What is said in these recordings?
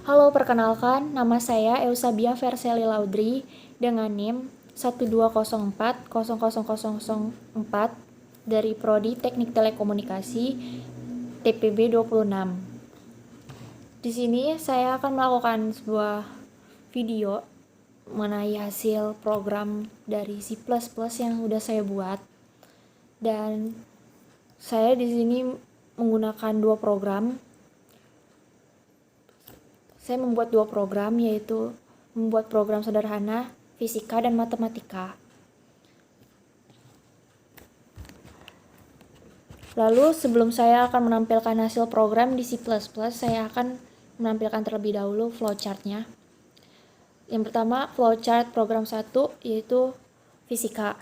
Halo, perkenalkan, nama saya Eusabia Verseli Laudri dengan NIM 120400004 dari Prodi Teknik Telekomunikasi TPB 26. Di sini saya akan melakukan sebuah video mengenai hasil program dari C++ yang udah saya buat. Dan saya di sini menggunakan dua program. Saya membuat dua program, yaitu membuat program sederhana, fisika dan matematika. Lalu sebelum saya akan menampilkan hasil program di C++, saya akan menampilkan terlebih dahulu flowchart-nya. Yang pertama, flowchart program 1, yaitu fisika.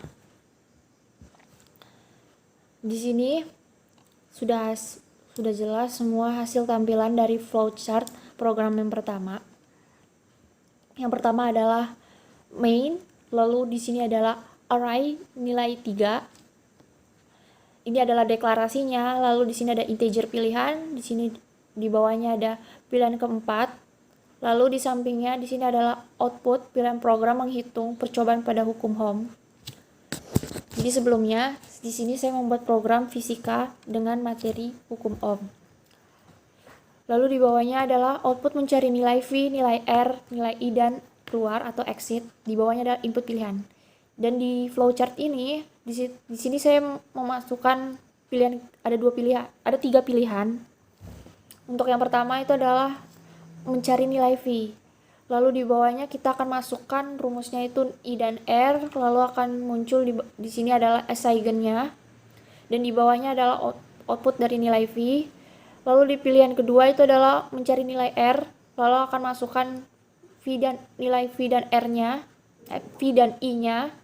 Di sini sudah jelas semua hasil tampilan dari flowchart program yang pertama. Yang pertama adalah main, lalu di sini adalah array nilai 3. Ini adalah deklarasinya, lalu di sini ada integer pilihan, di sini di bawahnya ada pilihan keempat. Lalu di sampingnya di sini adalah output pilihan program menghitung percobaan pada hukum Ohm. Jadi sebelumnya di sini saya membuat program fisika dengan materi hukum Ohm. Lalu di bawahnya adalah output mencari nilai V, nilai R, nilai I dan keluar atau exit. Di bawahnya adalah input pilihan. Dan di flowchart ini di sini saya memasukkan pilihan, ada tiga pilihan. Untuk yang pertama itu adalah mencari nilai V. Lalu di bawahnya kita akan masukkan rumusnya itu I dan R, lalu akan muncul di sini adalah eigennya. Dan di bawahnya adalah output dari nilai V. Lalu di pilihan kedua itu adalah mencari nilai R, lalu akan masukkan nilai V dan R-nya, V dan I-nya.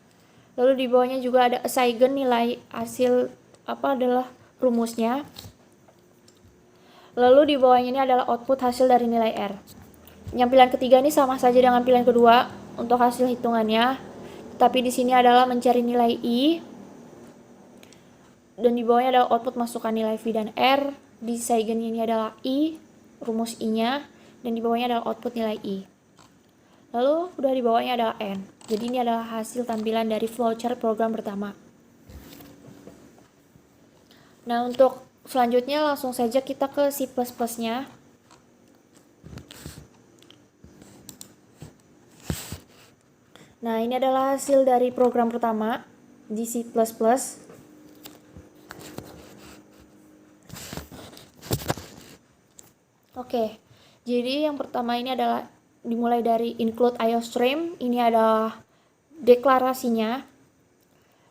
Lalu di bawahnya juga ada eigen, nilai hasil adalah rumusnya. Lalu di bawahnya ini adalah output hasil dari nilai R. Yang pilihan ketiga ini sama saja dengan pilihan kedua untuk hasil hitungannya, tapi di sini adalah mencari nilai I. Dan di bawahnya adalah output masukkan nilai V dan R. Di eigen ini adalah I, rumus I-nya, dan di bawahnya adalah output nilai I. Lalu udah di bawahnya adalah N. Jadi ini adalah hasil tampilan dari flowchart program pertama. Nah, untuk selanjutnya langsung saja kita ke C++-nya. Nah, ini adalah hasil dari program pertama di C++. Oke, jadi yang pertama ini adalah dimulai dari include IOStream. Ini adalah deklarasinya.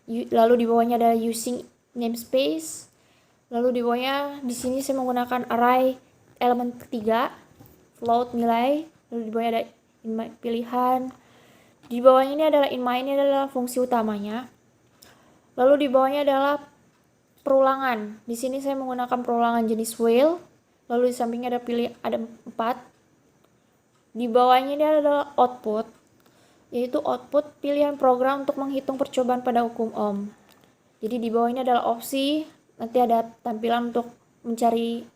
Lalu di bawahnya ada using namespace. Lalu di bawahnya di sini saya menggunakan array elemen ketiga, float nilai. Lalu di bawahnya ada pilihan. Di bawahnya ini adalah ini adalah fungsi utamanya. Lalu di bawahnya adalah perulangan. Di sini saya menggunakan perulangan jenis while. Lalu di sampingnya ada 4. Di bawahnya ini adalah output, yaitu output pilihan program untuk menghitung percobaan pada hukum Ohm. Jadi di bawah ini adalah opsi, nanti ada tampilan untuk mencari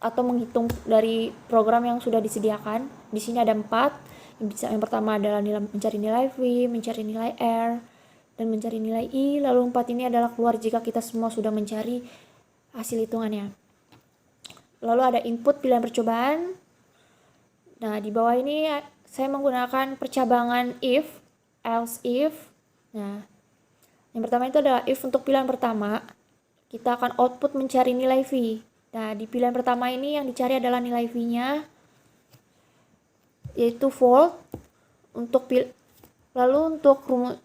atau menghitung dari program yang sudah disediakan. Di sini ada 4. Yang pertama adalah mencari nilai V, mencari nilai R, dan mencari nilai I. Lalu 4 ini adalah keluar jika kita semua sudah mencari hasil hitungannya. Lalu ada input pilihan percobaan. Nah, di bawah ini saya menggunakan percabangan if, else if. Nah, yang pertama itu adalah if untuk pilihan pertama. Kita akan output mencari nilai V. Nah, di pilihan pertama ini yang dicari adalah nilai V-nya, yaitu volt. Lalu untuk rumus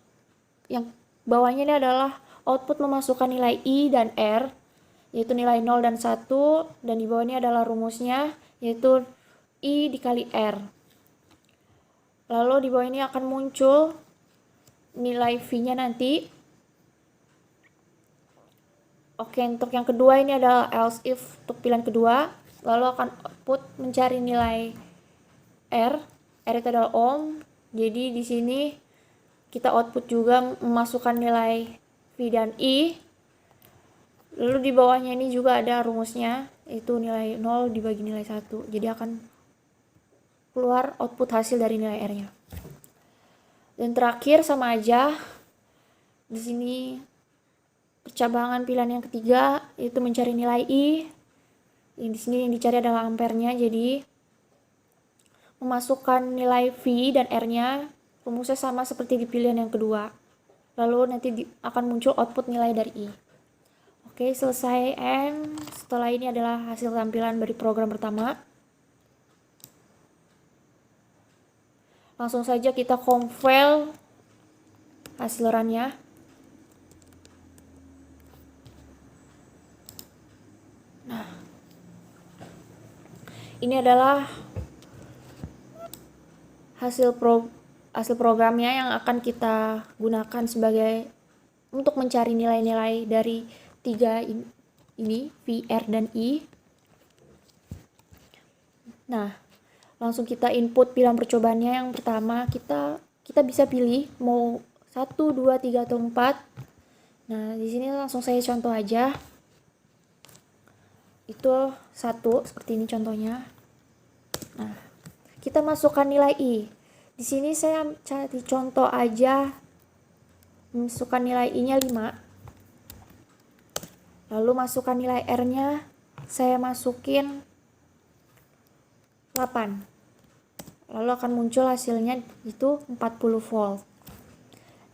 yang bawahnya ini adalah output memasukkan nilai I dan R, yaitu nilai 0 dan 1. Dan di bawah ini adalah rumusnya, yaitu I dikali R. Lalu di bawah ini akan muncul nilai V-nya nanti. Oke, untuk yang kedua ini adalah else if untuk pilihan kedua. Lalu akan output mencari nilai R. R itu adalah Ohm. Jadi di sini kita output juga memasukkan nilai V dan I. Lalu di bawahnya ini juga ada rumusnya, yaitu nilai 0 dibagi nilai 1. Jadi akan keluar output hasil dari nilai R-nya. Dan terakhir sama aja. Di sini percabangan pilihan yang ketiga itu mencari nilai I. Di sini yang dicari adalah ampernya, jadi memasukkan nilai V dan R-nya rumusnya sama seperti di pilihan yang kedua. Lalu nanti akan muncul output nilai dari I. Oke, selesai. And setelah ini adalah hasil tampilan dari program pertama. Langsung saja kita compile hasil run-nya. Nah, ini adalah hasil programnya yang akan kita gunakan sebagai untuk mencari nilai-nilai dari tiga ini, V, R, dan I. Nah, langsung kita input pilihan percobaannya. Yang pertama, kita bisa pilih mau 1, 2, 3, atau 4. Nah, di sini langsung saya contoh aja. Itu 1, seperti ini contohnya. Nah, kita masukkan nilai I. Di sini saya cari contoh aja, masukkan nilai I-nya 5. Lalu masukkan nilai R-nya, saya masukin 8. Lalu akan muncul hasilnya itu 40 volt.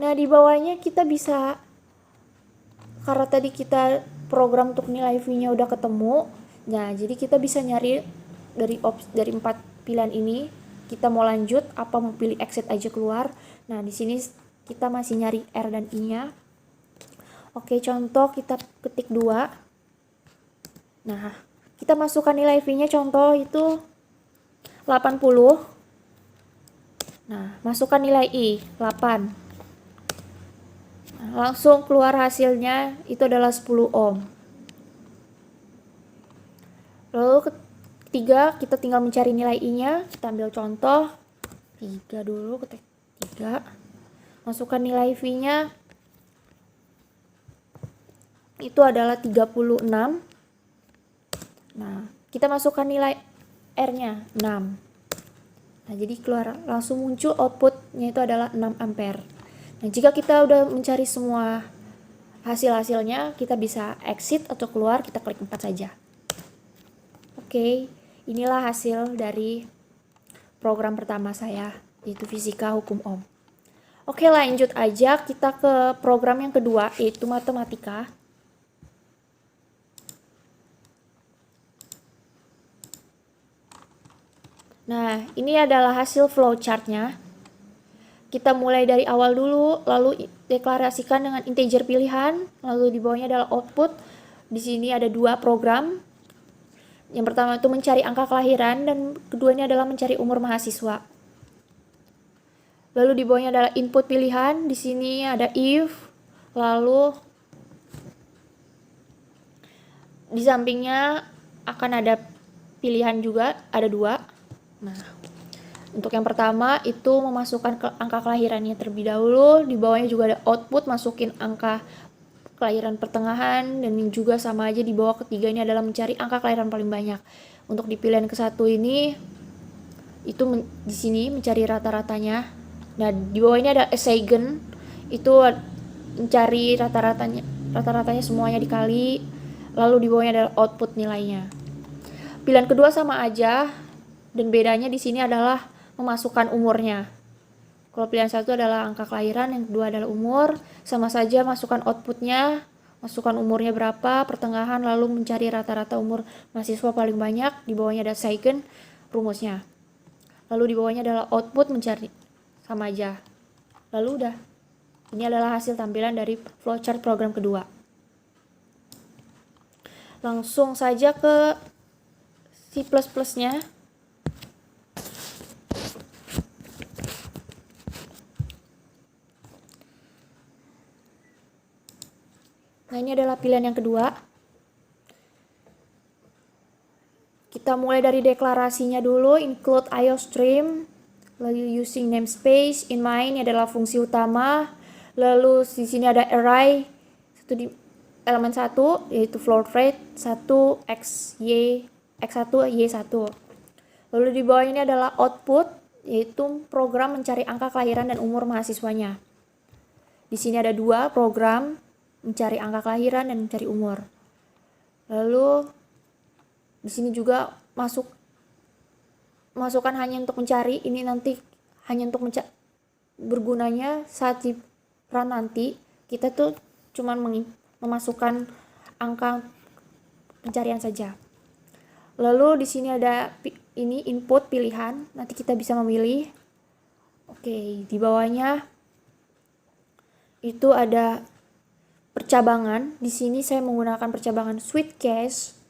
Nah, di bawahnya kita bisa, karena tadi kita program untuk nilai V-nya udah ketemu. Nah, jadi kita bisa nyari dari 4 pilihan ini, kita mau lanjut apa mau pilih exit aja keluar. Nah, di sini kita masih nyari R dan I-nya. Oke, contoh kita ketik 2. Nah, kita masukkan nilai V-nya contoh itu 80. Nah, masukkan nilai I, 8. Nah, langsung keluar hasilnya itu adalah 10 ohm. Lalu ketiga, kita tinggal mencari nilai I-nya. Kita ambil contoh 3 dulu, ketik 3. Masukkan nilai V-nya itu adalah 36. Nah, kita masukkan nilai R-nya 6. Nah, jadi keluar langsung muncul outputnya itu adalah 6 ampere. Nah, jika kita udah mencari semua hasil-hasilnya, kita bisa exit atau keluar, kita klik 4 saja. Oke, inilah hasil dari program pertama saya, yaitu fisika hukum ohm. Oke, lanjut aja kita ke program yang kedua, yaitu matematika. Nah, ini adalah hasil flowchart-nya. Kita mulai dari awal dulu, lalu deklarasikan dengan integer pilihan, lalu di bawahnya adalah output. Di sini ada 2 program. Yang pertama itu mencari angka kelahiran, dan keduanya adalah mencari umur mahasiswa. Lalu di bawahnya adalah input pilihan. Di sini ada if, lalu di sampingnya akan ada pilihan juga, ada 2. Nah, untuk yang pertama itu memasukkan angka kelahirannya terlebih dahulu. Di bawahnya juga ada output, masukin angka kelahiran pertengahan, dan juga sama aja di bawah ketiga ini adalah mencari angka kelahiran paling banyak. Untuk di pilihan ke-1 ini itu di sini mencari rata-ratanya. Nah, di bawah ini ada Eigen, itu mencari rata-ratanya semuanya dikali. Lalu di bawahnya adalah output nilainya. Pilihan kedua sama aja, dan bedanya di sini adalah memasukkan umurnya. Kalau pilihan 1 adalah angka kelahiran, yang kedua adalah umur. Sama saja masukkan outputnya, masukkan umurnya berapa, pertengahan, lalu mencari rata-rata umur mahasiswa paling banyak. Di bawahnya ada Eigen, rumusnya. Lalu di bawahnya adalah output, mencari, sama aja. Lalu udah. Ini adalah hasil tampilan dari flowchart program kedua. Langsung saja ke C++-nya. Nah, ini adalah pilihan yang kedua. Kita mulai dari deklarasinya dulu, include IOStream, lalu using namespace, in main ini adalah fungsi utama, lalu di sini ada array, di elemen 1 yaitu float rate 1 x1 y1. Lalu di bawah ini adalah output, yaitu program mencari angka kelahiran dan umur mahasiswanya. Di sini ada dua program, mencari angka kelahiran dan mencari umur. Lalu di sini juga masukkan hanya untuk mencari, ini nanti hanya untuk bergunanya saat di run nanti kita tuh cuman memasukkan angka pencarian saja. Lalu di sini ada ini input pilihan, nanti kita bisa memilih. Oke, di bawahnya itu ada percabangan. Di sini saya menggunakan percabangan switch case.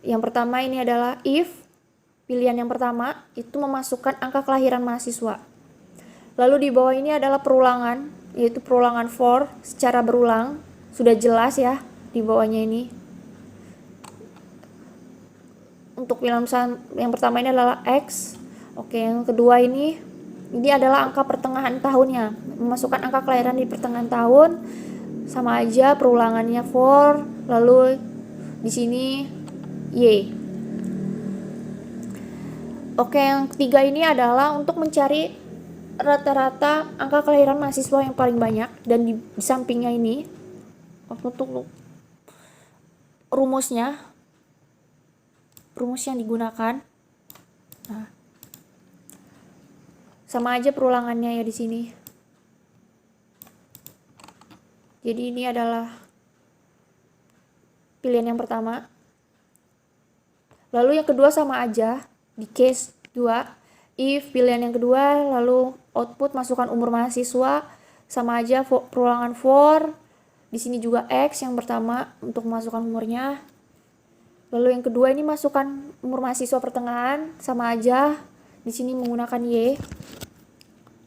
Yang pertama ini adalah if, pilihan yang pertama itu memasukkan angka kelahiran mahasiswa. Lalu di bawah ini adalah perulangan, yaitu perulangan for secara berulang. Sudah jelas ya di bawahnya ini. Untuk pilihan yang pertama ini adalah X. Oke, yang kedua ini adalah angka pertengahan tahunnya. Memasukkan angka kelahiran di pertengahan tahun sama aja perulangannya for, lalu di sini Y. Oke, yang ketiga ini adalah untuk mencari rata-rata angka kelahiran mahasiswa yang paling banyak, dan di sampingnya ini untuk rumus yang digunakan. Nah, sama aja perulangannya ya di sini. Jadi ini adalah pilihan yang pertama. Lalu yang kedua sama aja di case 2. If pilihan yang kedua, lalu output masukkan umur mahasiswa, sama aja perulangan for. Di sini juga X yang pertama untuk memasukkan umurnya. Lalu yang kedua ini masukkan umur mahasiswa pertengahan, sama aja. Di sini menggunakan Y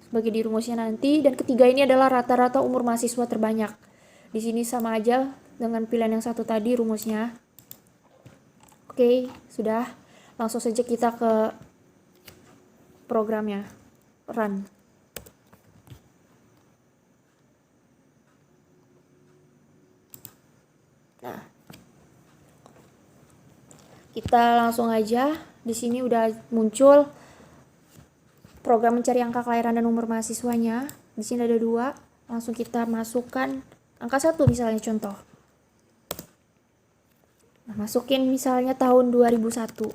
sebagai di rumusnya nanti. Dan ketiga ini adalah rata-rata umur mahasiswa terbanyak. Di sini sama aja dengan pilihan yang satu tadi rumusnya. Oke, sudah. Langsung saja kita ke programnya. Run. Nah, kita langsung aja. Di sini udah muncul program mencari angka kelahiran dan umur mahasiswanya. Di sini ada 2. Langsung kita masukkan angka 1 misalnya contoh. Nah, masukin misalnya tahun 2001.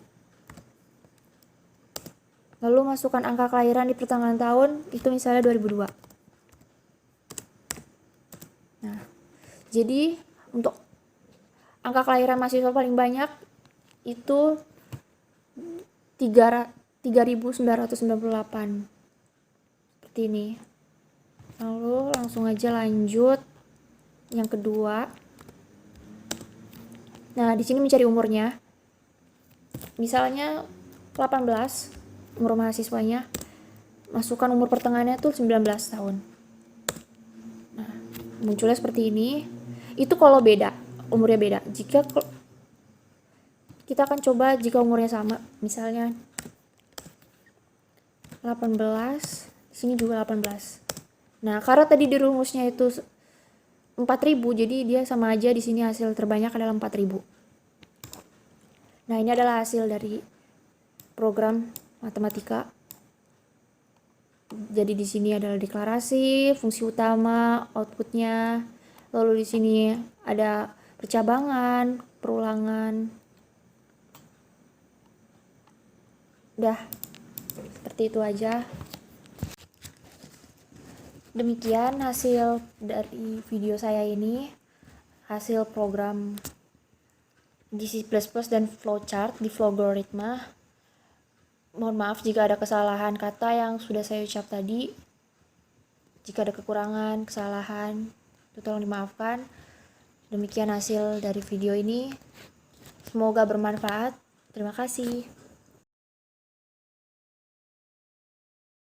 Lalu masukkan angka kelahiran di pertengahan tahun, itu misalnya 2002. Nah, jadi untuk angka kelahiran mahasiswa paling banyak itu 3.998. Seperti ini. Lalu langsung aja lanjut yang kedua. Nah, di sini mencari umurnya. Misalnya 18 umur mahasiswanya. Masukkan umur pertengahannya tuh 19 tahun. Nah, munculnya seperti ini. Itu kalau beda, umurnya beda. Jika kita akan coba jika umurnya sama. Misalnya 18, di sini juga 18. Nah, karena tadi di rumusnya itu 4.000, jadi dia sama aja, di sini hasil terbanyak adalah 4.000. Nah, ini adalah hasil dari program matematika. Jadi di sini adalah deklarasi, fungsi utama, outputnya. Lalu di sini ada percabangan, perulangan. Udah, seperti itu aja. Demikian hasil dari video saya ini, hasil program di C++ dan flowchart di Flowgorithma. Mohon maaf jika ada kesalahan kata yang sudah saya ucap tadi. Jika ada kekurangan, kesalahan, itu tolong dimaafkan. Demikian hasil dari video ini. Semoga bermanfaat. Terima kasih.